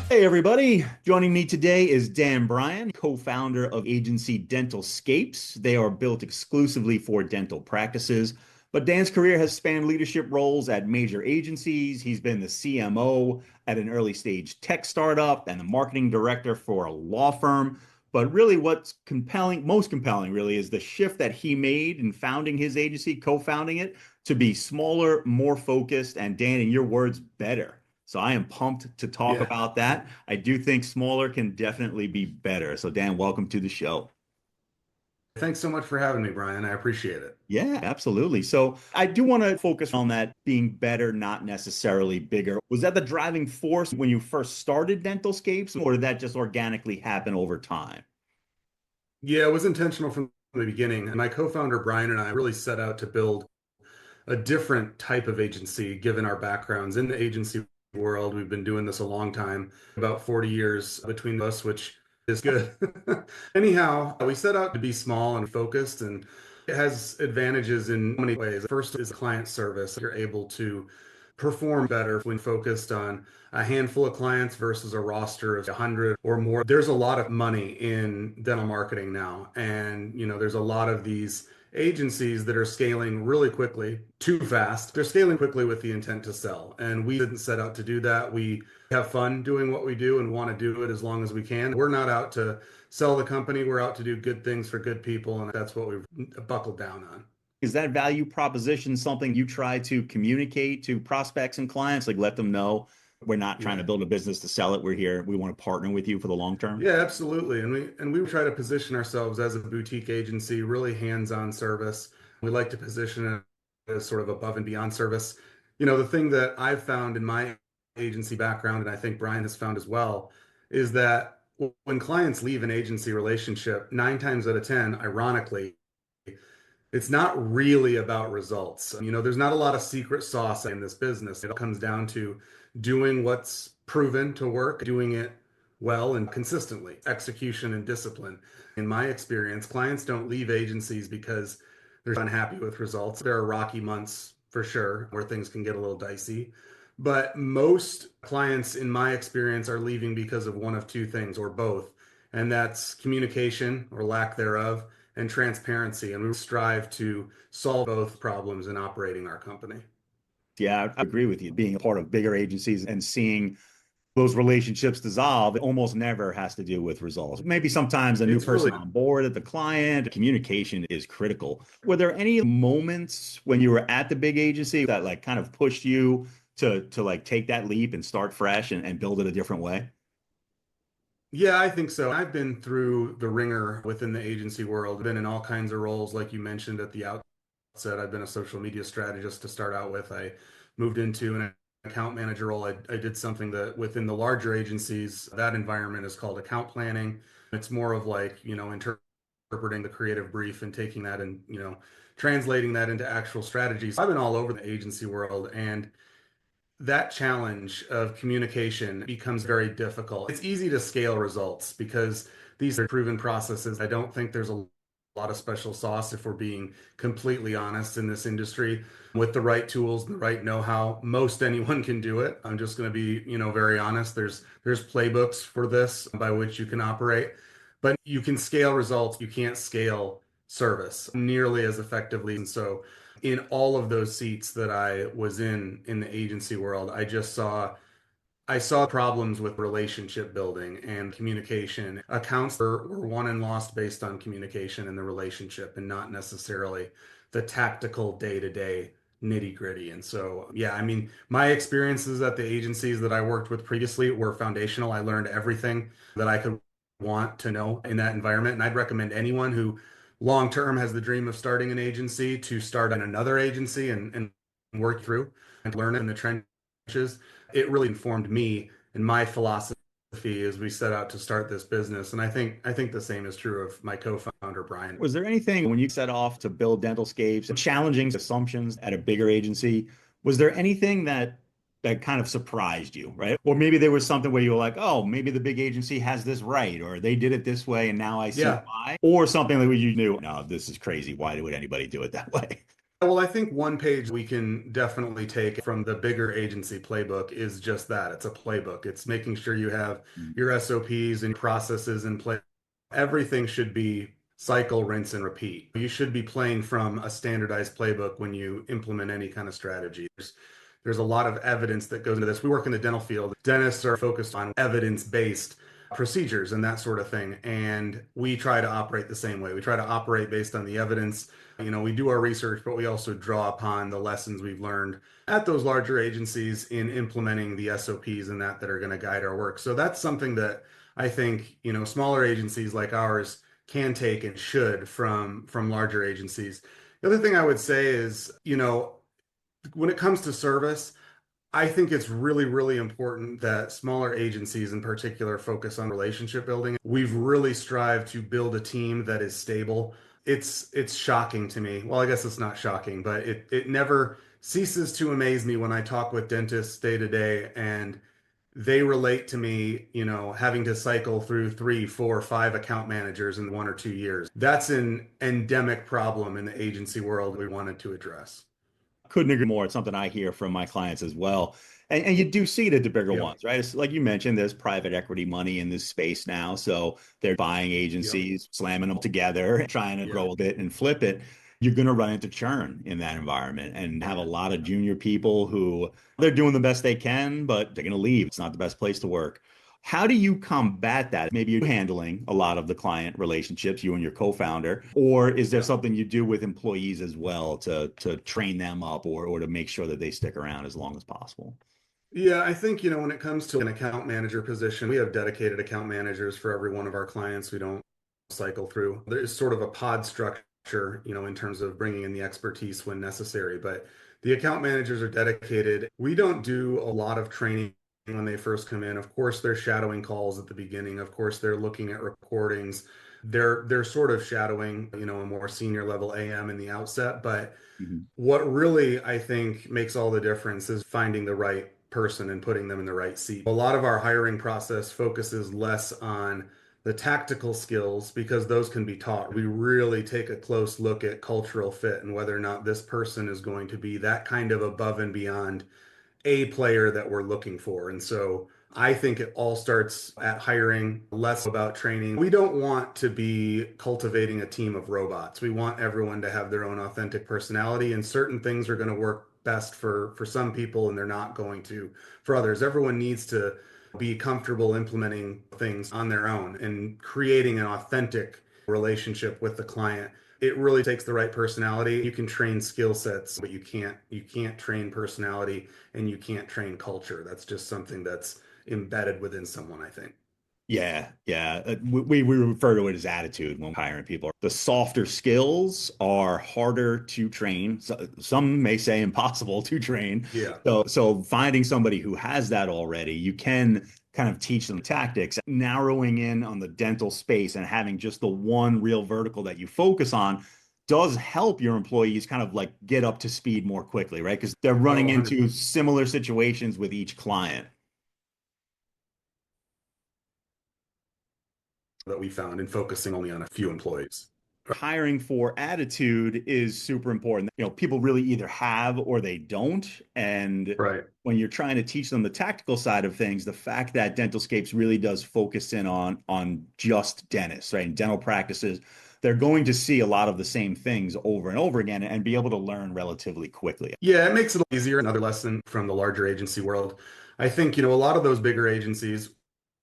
Hey everybody, joining me today is Dan Bryan, co-founder of agency Dentalscapes. They are built exclusively for dental practices, but Dan's career has spanned leadership roles at major agencies. He's been the CMO at an early stage tech startup and the marketing director for a law firm. But really what's compelling, most compelling really, is the shift that he made in founding his agency, co-founding it, to be smaller, more focused, and Dan, in your words, better. So I am pumped to talk Yeah. about that. I do think smaller can definitely be better. So Dan, welcome to the show. Thanks so much for having me, Brian. I appreciate it. Yeah, absolutely. So I do want to focus on that being better, not necessarily bigger. Was that the driving force when you first started Dentalscapes, or did that just organically happen over time? Yeah, it was intentional from the beginning. And my co-founder, Brian, and I really set out to build a different type of agency, given our backgrounds in the agency world. We've been doing this a long time, about 40 years between us, which is good. Anyhow, we set out to be small and focused, and it has advantages in many ways. First is client service. You're able to perform better when focused on a handful of clients versus a roster of 100 or more. There's a lot of money in dental marketing now, and there's a lot of these agencies that are scaling really quickly, too fast. They're scaling quickly with the intent to sell. And we didn't set out to do that. We have fun doing what we do and want to do it as long as we can. We're not out to sell the company. We're out to do good things for good people. And that's what we've buckled down on. Is that value proposition something you try to communicate to prospects and clients? Like let them know we're not trying to Yeah. build a business to sell it. We're here. We want to partner with you for the long term. Yeah, absolutely. And we try to position ourselves as a boutique agency, really hands-on service. We like to position it as sort of above and beyond service. The thing that I've found in my agency background, and I think Brian has found as well, is that when clients leave an agency relationship, 9 times out of 10, ironically, it's not really about results. There's not a lot of secret sauce in this business. It comes down to doing what's proven to work, doing it well and consistently, execution and discipline. In my experience, clients don't leave agencies because they're unhappy with results. There are rocky months for sure where things can get a little dicey. But most clients, in my experience, are leaving because of one of two things or both. And that's communication or lack thereof and transparency. And we strive to solve both problems in operating our company. Yeah, I agree with you. Being a part of bigger agencies and seeing those relationships dissolve, it almost never has to do with results. Maybe sometimes a new It's person really, on board at the client, communication is critical. Were there any moments when you were at the big agency that like kind of pushed you to like take that leap and start fresh and build it a different way? yeah, I think so. I've been through the ringer within the agency world, been in all kinds of roles, like you mentioned at the outset. I've been a social media strategist to start out with. I moved into an account manager role. I did something that within the larger agencies, that environment is called account planning. It's more of like, interpreting the creative brief and taking that and, translating that into actual strategies. I've been all over the agency world, and that challenge of communication becomes very difficult. It's easy to scale results because these are proven processes. I don't think there's a lot of special sauce, if we're being completely honest, in this industry. With the right tools and the right know-how, most anyone can do it. I'm just going to be, very honest. There's playbooks for this by which you can operate, but you can scale results. You can't scale service nearly as effectively. And so in all of those seats that I was in the agency world, I saw problems with relationship building and communication. Accounts were won and lost based on communication and the relationship and not necessarily the tactical day-to-day nitty-gritty. And so, yeah, I mean, my experiences at the agencies that I worked with previously were foundational. I learned everything that I could want to know in that environment. And I'd recommend anyone who long term has the dream of starting an agency to start in another agency and work through and learn it in the trenches. It really informed me and my philosophy as we set out to start this business. And I think the same is true of my co-founder, Brian. Was there anything when you set off to build Dentalscapes, challenging assumptions at a bigger agency? Was there anything that kind of surprised you, right? Or maybe there was something where you were like, oh, maybe the big agency has this right, or they did it this way, and now I see Yeah. why. Or something like you knew, no, this is crazy. Why would anybody do it that way? Well, I think one page we can definitely take from the bigger agency playbook is just that. It's a playbook. It's making sure you have your SOPs and processes in place. Everything should be cycle, rinse, and repeat. You should be playing from a standardized playbook when you implement any kind of strategy. There's a lot of evidence that goes into this. We work in the dental field. Dentists are focused on evidence-based procedures and that sort of thing. And we try to operate the same way. We try to operate based on the evidence. We do our research, but we also draw upon the lessons we've learned at those larger agencies in implementing the SOPs and that are going to guide our work. So that's something that I think, smaller agencies like ours can take and should from larger agencies. The other thing I would say is, when it comes to service, I think it's really, really important that smaller agencies in particular focus on relationship building. We've really strived to build a team that is stable. It's shocking to me. Well, I guess it's not shocking, but it never ceases to amaze me when I talk with dentists day to day and they relate to me, having to cycle through 3, 4, 5 account managers in 1 or 2 years. That's an endemic problem in the agency world we wanted to address. Couldn't agree more. It's something I hear from my clients as well. And you do see it at the bigger Yep. ones, right? It's like you mentioned, there's private equity money in this space now. So they're buying Yep. agencies, slamming them together, trying to Yep. grow a bit and flip it. You're going to run into churn in that environment and have a lot of junior people who they're doing the best they can, but they're going to leave. It's not the best place to work. How do you combat that? Maybe you're handling a lot of the client relationships, you and your co-founder, or is there Yep. something you do with employees as well to train them up or to make sure that they stick around as long as possible? Yeah, I think, when it comes to an account manager position, we have dedicated account managers for every one of our clients. We don't cycle through. There's sort of a pod structure, in terms of bringing in the expertise when necessary, but the account managers are dedicated. We don't do a lot of training when they first come in. Of course, they're shadowing calls at the beginning. Of course, they're looking at recordings. They're sort of shadowing, a more senior level AM in the outset, but Mhm. what really, I think, makes all the difference is finding the right person and putting them in the right seat. A lot of our hiring process focuses less on the tactical skills because those can be taught. We really take a close look at cultural fit and whether or not this person is going to be that kind of above and beyond a player that we're looking for. And so I think it all starts at hiring, less about training. We don't want to be cultivating a team of robots. We want everyone to have their own authentic personality, and certain things are going to work best for some people and they're not going to for others. Everyone needs to be comfortable implementing things on their own and creating an authentic relationship with the client. It really takes the right personality. You can train skill sets, but you can't train personality and you can't train culture. That's just something that's embedded within someone, I think. Yeah, yeah. We refer to it as attitude when hiring people. The softer skills are harder to train. Some may say impossible to train. Yeah. So finding somebody who has that already, you can kind of teach them tactics. Narrowing in on the dental space and having just the one real vertical that you focus on does help your employees kind of like get up to speed more quickly, right? Because they're Oh, running 100 into similar situations with each client. that we found in focusing only on a few employees. Hiring for attitude is super important. People really either have or they don't. And Right. when you're trying to teach them the tactical side of things, the fact that Dentalscapes really does focus in on just dentists, right? And dental practices, they're going to see a lot of the same things over and over again and be able to learn relatively quickly. Yeah, it makes it easier. Another lesson from the larger agency world. I think, a lot of those bigger agencies,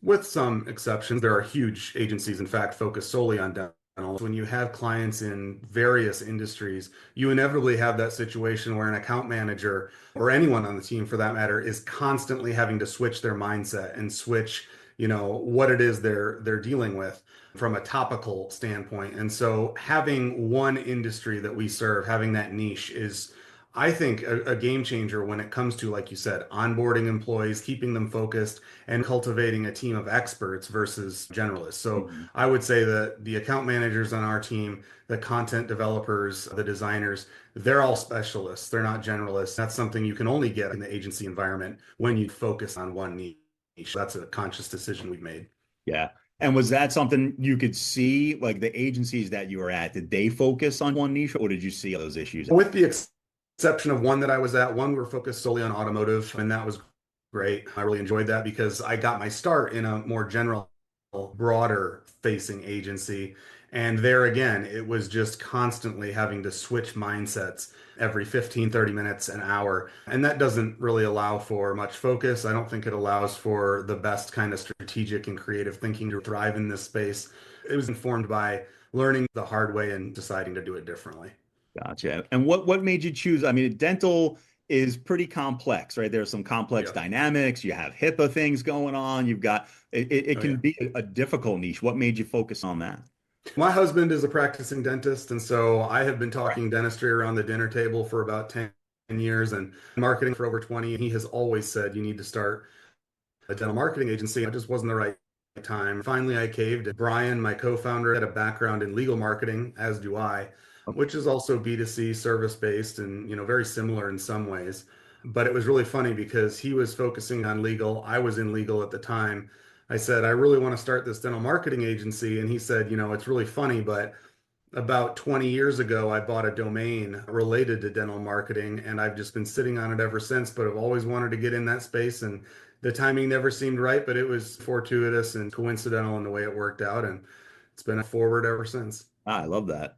with some exceptions, there are huge agencies, in fact, focused solely on dental. When you have clients in various industries, you inevitably have that situation where an account manager or anyone on the team for that matter is constantly having to switch their mindset and switch, what it is they're dealing with from a topical standpoint. And so having one industry that we serve, having that niche is I think a game changer when it comes to, like you said, onboarding employees, keeping them focused, and cultivating a team of experts versus generalists. So Mhm. I would say that the account managers on our team, the content developers, the designers, they're all specialists. They're not generalists. That's something you can only get in the agency environment when you focus on one niche. That's a conscious decision we've made. Yeah. And was that something you could see, like the agencies that you were at, did they focus on one niche or did you see those issues? With the exception of one that I was at, one we were focused solely on automotive, and that was great. I really enjoyed that because I got my start in a more general, broader facing agency. And there again, it was just constantly having to switch mindsets every 15, 30 minutes, an hour. And that doesn't really allow for much focus. I don't think it allows for the best kind of strategic and creative thinking to thrive in this space. It was informed by learning the hard way and deciding to do it differently. Gotcha. And what made you choose? I mean, dental is pretty complex, right? There's some complex Yeah. dynamics. You have HIPAA things going on. You've got it Oh, can yeah. be a difficult niche. What made you focus on that? My husband is a practicing dentist, and so I have been Right. talking dentistry around the dinner table for about 10 years and marketing for over 20. He has always said you need to start a dental marketing agency. It just wasn't the right time. Finally, I caved. Brian, my co-founder, had a background in legal marketing, as do I, Okay. which is also B2C service based and, very similar in some ways. But it was really funny because he was focusing on legal. I was in legal at the time. I said, I really want to start this dental marketing agency. And he said, it's really funny, but about 20 years ago, I bought a domain related to dental marketing, and I've just been sitting on it ever since. But I've always wanted to get in that space, and the timing never seemed right, but it was fortuitous and coincidental in the way it worked out, and it's been forward ever since. I love that.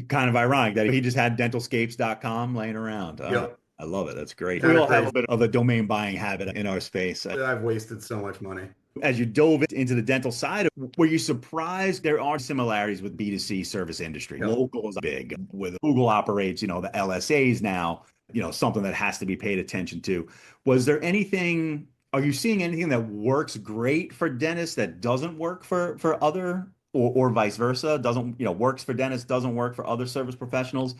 Kind of ironic that he just had dentalscapes.com laying around. Yep, I love it. That's great. We kind of all have crazy. a bit of a domain buying habit in our space. I've wasted so much money. As you dove into the dental side, were you surprised there are similarities with B2C service industry? Yep. Local is big. With Google operates, the LSAs now, something that has to be paid attention to. Was there anything, are you seeing anything that works great for dentists that doesn't work for other or vice versa? Doesn't, works for dentists, doesn't work for other service professionals?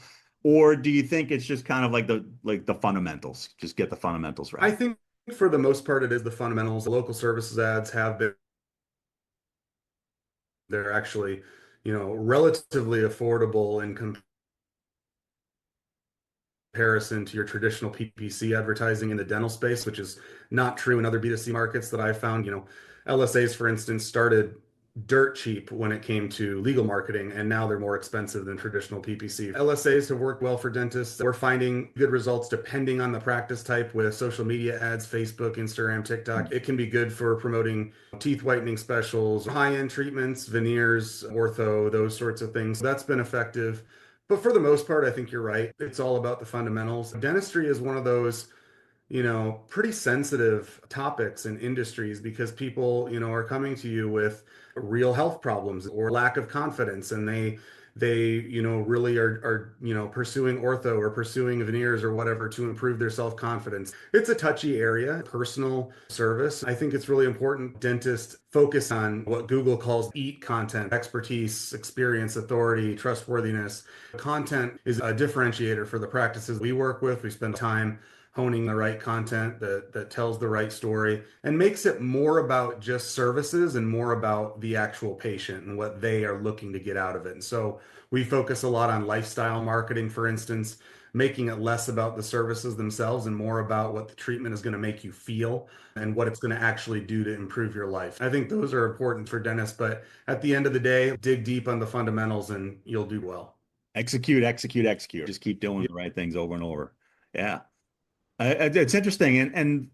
Or do you think it's just kind of like the fundamentals? Just get the fundamentals I right. think for the most part, it is the fundamentals. The local services ads have been, they're actually, relatively affordable in comparison to your traditional PPC advertising in the dental space, which is not true in other B2C markets that I found. LSAs, for instance, started dirt cheap when it came to legal marketing, and now they're more expensive than traditional PPC. LSAs have worked well for dentists. We're finding good results depending on the practice type with social media ads, Facebook, Instagram, TikTok. It can be good for promoting teeth whitening specials, high-end treatments, veneers, ortho, those sorts of things. That's been effective. But for the most part, I think you're right. It's all about the fundamentals. Dentistry is one of those, pretty sensitive topics and industries because people, are coming to you with real health problems or lack of confidence, and they, really are, pursuing ortho or pursuing veneers or whatever to improve their self-confidence. It's a touchy area, personal service. I think it's really important dentists focus on what Google calls EAT content, expertise, experience, authority, trustworthiness. Content is a differentiator for the practices we work with. We spend time honing the right content that tells the right story and makes it more about just services and more about the actual patient and what they are looking to get out of it. And so we focus a lot on lifestyle marketing, for instance, making it less about the services themselves and more about what the treatment is going to make you feel and what it's going to actually do to improve your life. I think those are important for dentists, but at the end of the day, dig deep on the fundamentals and you'll do well. Execute, execute, execute. Just keep doing the right things over and over. Yeah. It's interesting, and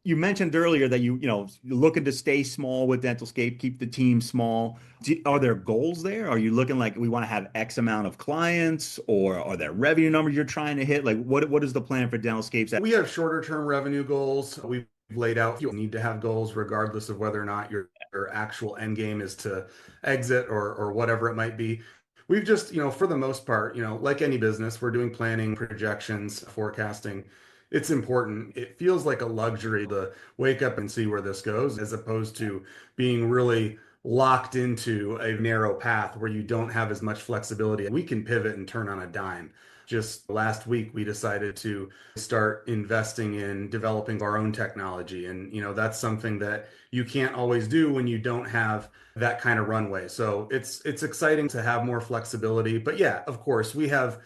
you mentioned earlier that you're looking to stay small with Dentalscape, keep the team small. Are there goals there? Are you looking like we want to have X amount of clients, or are there revenue numbers you're trying to hit? Like, what is the plan for Dentalscapes? We have shorter term revenue goals. We've laid out you need to have goals regardless of whether or not your actual end game is to exit or whatever it might be. We've just, for the most part, like any business, we're doing planning, projections, forecasting. It's important. It feels like a luxury to wake up and see where this goes, as opposed to being really locked into a narrow path where you don't have as much flexibility. We can pivot and turn on a dime. Just last week, we decided to start investing in developing our own technology. And, that's something that you can't always do when you don't have that kind of runway. So it's exciting to have more flexibility. But yeah, of course, we have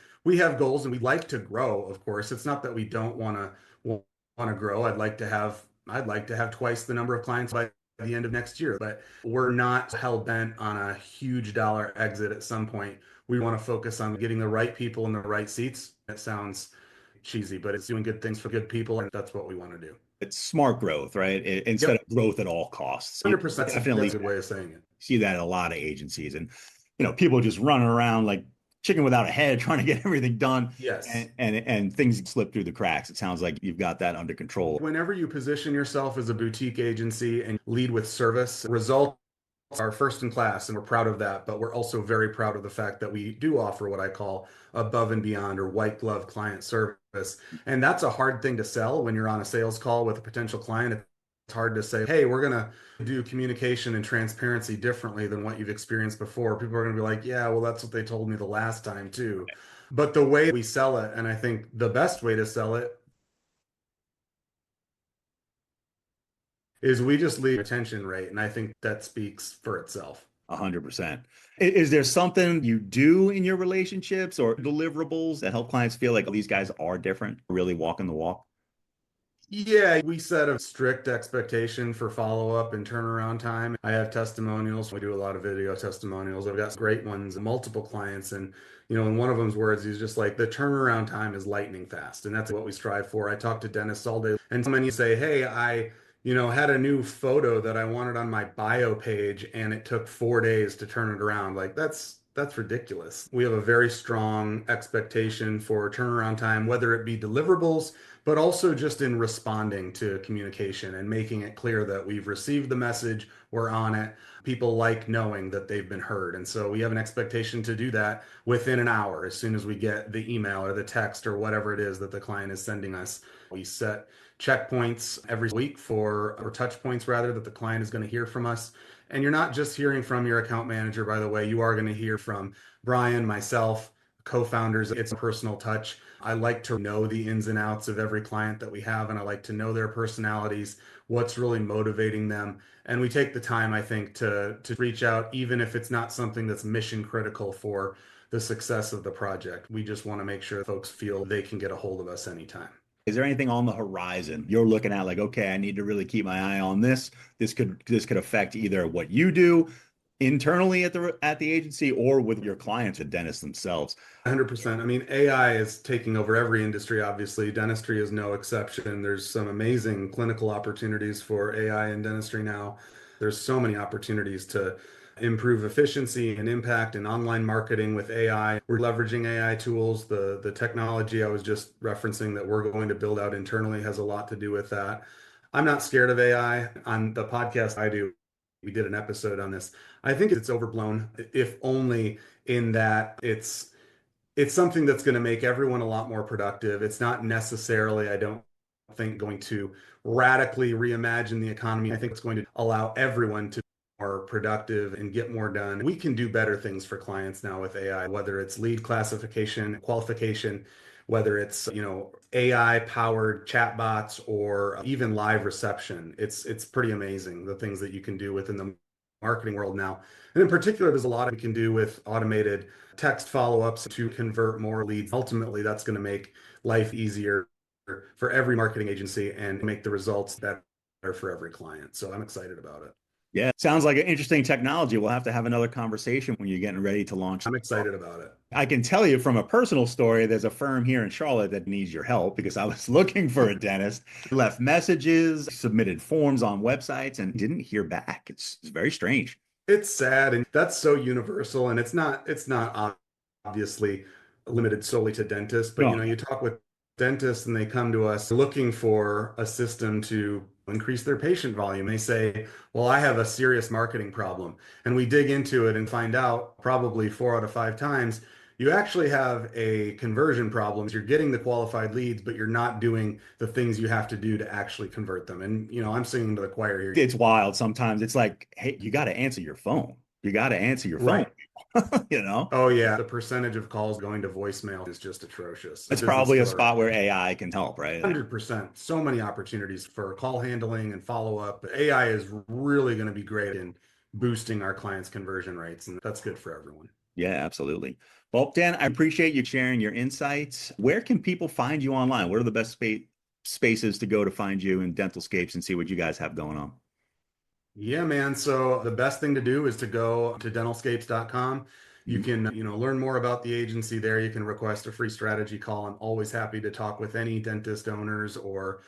goals and we like to grow, of course. It's not that we don't want to grow. I'd like to have twice the number of clients by the end of next year. But we're not hell bent on a huge dollar exit at some point. We want to focus on getting the right people in the right seats. It sounds cheesy, but it's doing good things for good people, and that's what we want to do. It's smart growth, right? Instead Yep, of growth at all costs. You 100%. definitely That's a good way of saying it. see that in a lot of agencies, and people just running around like chicken without a head, trying to get everything done, Yes. and things slip through the cracks. It sounds like you've got that under control. Whenever you position yourself as a boutique agency and lead with service, results are first in class, and we're proud of that. But we're also very proud of the fact that we do offer what I call above and beyond or white glove client service. And that's a hard thing to sell when you're on a sales call with a potential client. It's hard to say, hey, we're going to do communication and transparency differently than what you've experienced before. People are going to be like, yeah, well, that's what they told me the last time too. But the way we sell it, and I think the best way to sell it is we just leave retention rate. And I think that speaks for itself. 100%. Is there something you do in your relationships or deliverables that help clients feel like these guys are different, really walking the walk? Yeah, we set a strict expectation for follow-up and turnaround time. I have testimonials. We do a lot of video testimonials. I've got great ones, multiple clients. And, in one of them's words, he's just like, the turnaround time is lightning fast. And that's what we strive for. I talk to dentists all day. And so many say, hey, I had a new photo that I wanted on my bio page and it took 4 days to turn it around. Like that's ridiculous. We have a very strong expectation for turnaround time, whether it be deliverables, but also just in responding to communication and making it clear that we've received the message, we're on it. People like knowing that they've been heard. And so we have an expectation to do that within an hour as soon as we get the email or the text or whatever it is that the client is sending us. We set checkpoints every week or touch points rather, that the client is going to hear from us. And you're not just hearing from your account manager, by the way, you are going to hear from Brian, myself, co-founders. It's a personal touch. I like to know the ins and outs of every client that we have, and I like to know their personalities, what's really motivating them. And we take the time, I think, to reach out, even if it's not something that's mission critical for the success of the project. We just want to make sure folks feel they can get a hold of us anytime. Is there anything on the horizon you're looking at like, okay, I need to really keep my eye on this. This could affect either what you do internally at the agency or with your clients, the dentists themselves. 100%. I mean, AI is taking over every industry, obviously. Dentistry is no exception. There's some amazing clinical opportunities for AI in dentistry now. There's so many opportunities to improve efficiency and impact in online marketing with AI. We're leveraging AI tools. The technology I was just referencing that we're going to build out internally has a lot to do with that. I'm not scared of AI. On the podcast I do, we did an episode on this. I think it's overblown, if only in that it's something that's going to make everyone a lot more productive. It's not necessarily, I don't think, going to radically reimagine the economy. I think it's going to allow everyone to be more productive and get more done. We can do better things for clients now with AI, whether it's lead classification, qualification, whether it's, AI powered chatbots or even live reception. It's pretty amazing the things that you can do within the marketing world now. And in particular, there's a lot we can do with automated text follow-ups to convert more leads. Ultimately, that's going to make life easier for every marketing agency and make the results better for every client. So I'm excited about it. Yeah, sounds like an interesting technology. We'll have to have another conversation when you're getting ready to launch. I'm excited about it. I can tell you from a personal story, there's a firm here in Charlotte that needs your help because I was looking for a dentist, left messages, submitted forms on websites, and didn't hear back. It's very strange. It's sad, and that's so universal, and it's not obviously limited solely to dentists, but No, you talk with dentists and they come to us looking for a system to increase their patient volume. They say, "Well, I have a serious marketing problem." And we dig into it and find out probably 4 out of 5 times you actually have a conversion problem. You're getting the qualified leads, but you're not doing the things you have to do to actually convert them. And I'm singing to the choir here. it's wild sometimes. It's like, hey, you got to answer your phone. You got to answer your phone, Right. you know? Oh yeah, the percentage of calls going to voicemail is just atrocious. It's The business probably a killer. spot where AI can help, right? 100%. So many opportunities for call handling and follow up. AI is really going to be great in boosting our clients' conversion rates, and that's good for everyone. Yeah, absolutely. Well, Dan, I appreciate you sharing your insights. Where can people find you online? What are the best spaces to go to find you in Dentalscapes and see what you guys have going on? Yeah, man. So the best thing to do is to go to dentalscapes.com. You Mhm. can, learn more about the agency there. You can request a free strategy call. I'm always happy to talk with any dentist owners or,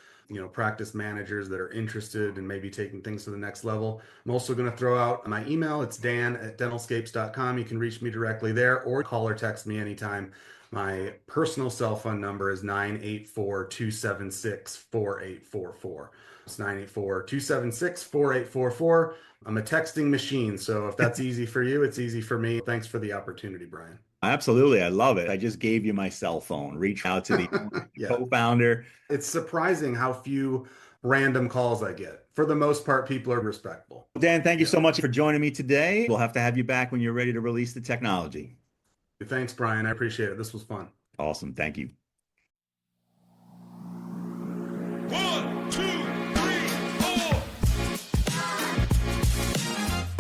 practice managers that are interested in maybe taking things to the next level. I'm also going to throw out my email. It's dan@dentalscapes.com. You can reach me directly there or call or text me anytime. My personal cell phone number is 984-276-4844. It's 984-276-4844. I'm a texting machine, so if that's easy for you, it's easy for me. Thanks for the opportunity, Brian. Absolutely. I love it. I just gave you my cell phone. Reach out to the Yeah, co-founder. it's surprising how few random calls I get. For the most part, people are respectful. Dan, thank you Yeah. so much for joining me today. We'll have to have you back when you're ready to release the technology. Thanks, Brian. I appreciate it. This was fun. Awesome. Thank you. One.